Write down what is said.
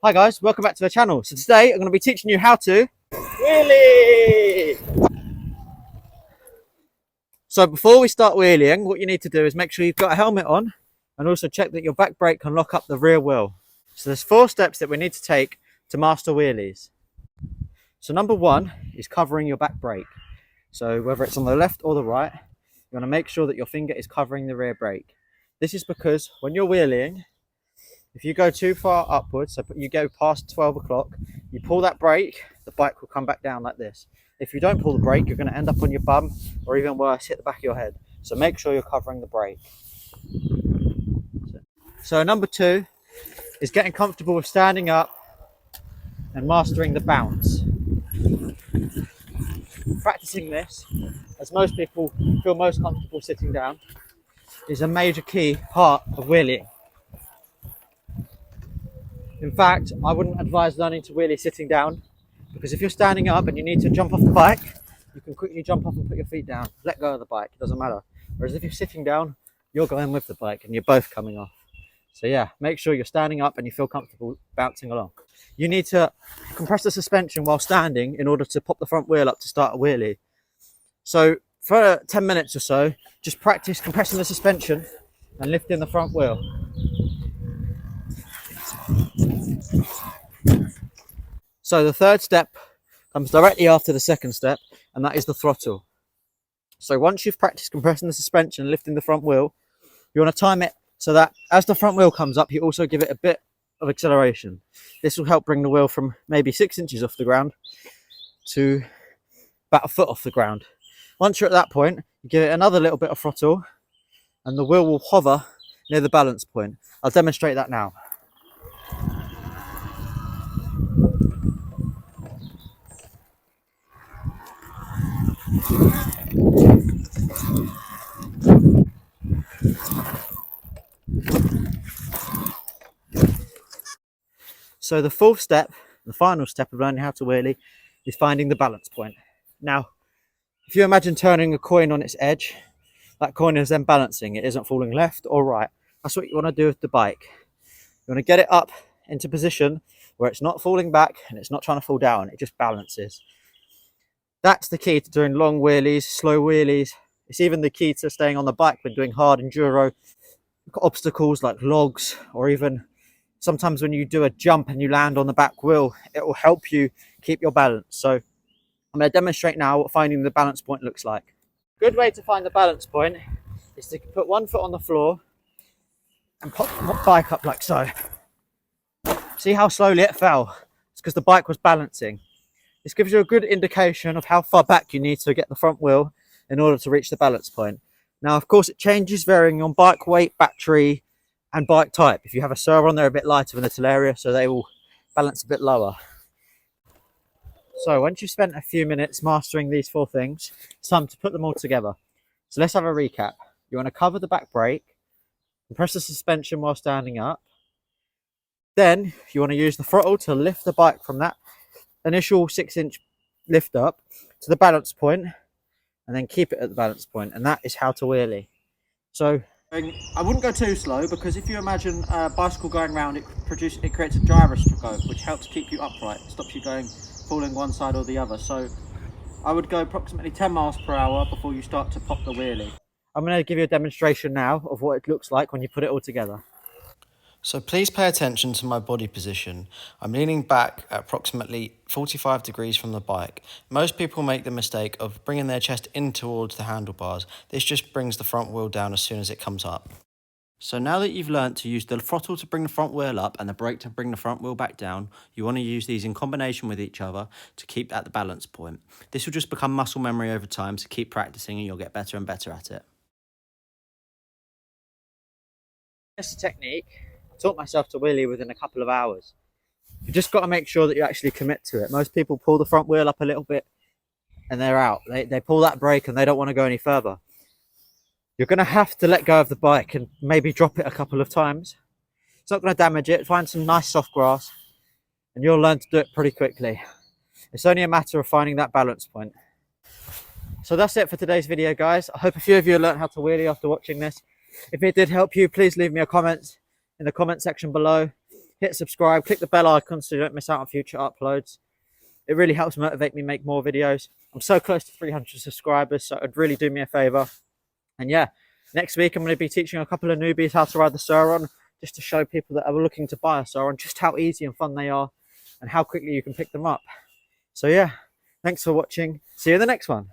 Hi guys, welcome back to the channel. So today I'm going to be teaching you how to wheelie. So before we start wheeling, what you need to do is make sure you've got a helmet on and also check that your back brake can lock up the rear wheel. So there's 4 steps that we need to take to master wheelies. So number 1 is covering your back brake. So whether it's on the left or the right, you want to make sure that your finger is covering the rear brake. This is because when you're wheeling, if you go too far upwards, so you go past 12 o'clock, you pull that brake, the bike will come back down like this. If you don't pull the brake, you're going to end up on your bum, or even worse, hit the back of your head. So make sure you're covering the brake. So number 2 is getting comfortable with standing up and mastering the bounce. Practicing this, as most people feel most comfortable sitting down, is a major key part of wheeling. In fact, I wouldn't advise learning to wheelie sitting down, because if you're standing up and you need to jump off the bike, you can quickly jump off and put your feet down, let go of the bike, it doesn't matter. Whereas if you're sitting down, you're going with the bike and you're both coming off. So yeah, make sure you're standing up and you feel comfortable bouncing along. You need to compress the suspension while standing in order to pop the front wheel up to start a wheelie. So for 10 minutes or so, just practice compressing the suspension and lifting the front wheel. So the 3rd step comes directly after the 2nd step, and that is the throttle. So once you've practiced compressing the suspension and lifting the front wheel, you want to time it so that as the front wheel comes up, you also give it a bit of acceleration. This will help bring the wheel from maybe 6 inches off the ground to about a foot off the ground. Once you're at that point, you give it another little bit of throttle and the wheel will hover near the balance point. I'll demonstrate that now. So the 4th step, the final step of learning how to wheelie, is finding the balance point. Now, if you imagine turning a coin on its edge, that coin is then balancing. It isn't falling left or right. That's what you want to do with the bike. You want to get it up into position where it's not falling back and it's not trying to fall down. It just balances. That's the key to doing long wheelies, slow wheelies. It's even the key to staying on the bike when doing hard enduro obstacles like logs, or even sometimes when you do a jump and you land on the back wheel, it will help you keep your balance. So I'm going to demonstrate now what finding the balance point looks like. A good way to find the balance point is to put one foot on the floor and pop the bike up like so. See how slowly it fell? It's because the bike was balancing. This gives you a good indication of how far back you need to get the front wheel in order to reach the balance point. Now, of course, it changes varying on bike weight, battery, and bike type. If you have a Surron, they're a bit lighter than the TALARIA, so they will balance a bit lower. So once you've spent a few minutes mastering these 4 things, it's time to put them all together. So let's have a recap. You want to cover the back brake, compress the suspension while standing up. Then you want to use the throttle to lift the bike from that initial 6-inch lift up to the balance point, and then keep it at the balance point. And that is how to wheelie. So I wouldn't go too slow, because if you imagine a bicycle going round, it creates a gyroscope which helps keep you upright, stops you falling one side or the other. So I would go approximately 10 miles per hour before you start to pop the wheelie. I'm going to give you a demonstration now of what it looks like when you put it all together. So please pay attention to my body position. I'm leaning back at approximately 45 degrees from the bike. Most people make the mistake of bringing their chest in towards the handlebars. This just brings the front wheel down as soon as it comes up. So now that you've learnt to use the throttle to bring the front wheel up and the brake to bring the front wheel back down, you want to use these in combination with each other to keep at the balance point. This will just become muscle memory over time, so keep practicing and you'll get better and better at it. This technique, I taught myself to wheelie within a couple of hours. You've just got to make sure that you actually commit to it. Most people pull the front wheel up a little bit and they're out. They pull that brake and they don't want to go any further. You're going to have to let go of the bike and maybe drop it a couple of times. It's not going to damage it. Find some nice soft grass and you'll learn to do it pretty quickly. It's only a matter of finding that balance point. So that's it for today's video, guys. I hope a few of you learned how to wheelie after watching this. If it did help you, please leave me a comment in the comment section below. hit subscribe, click the bell icon so you don't miss out on future uploads. It really helps motivate me make more videos. I'm so close to 300 subscribers, so it'd really do me a favor. And yeah, next week I'm going to be teaching a couple of newbies how to ride the Surron, just to show people that are looking to buy a Surron just how easy and fun they are and how quickly you can pick them up. So yeah, thanks for watching. See you in the next one.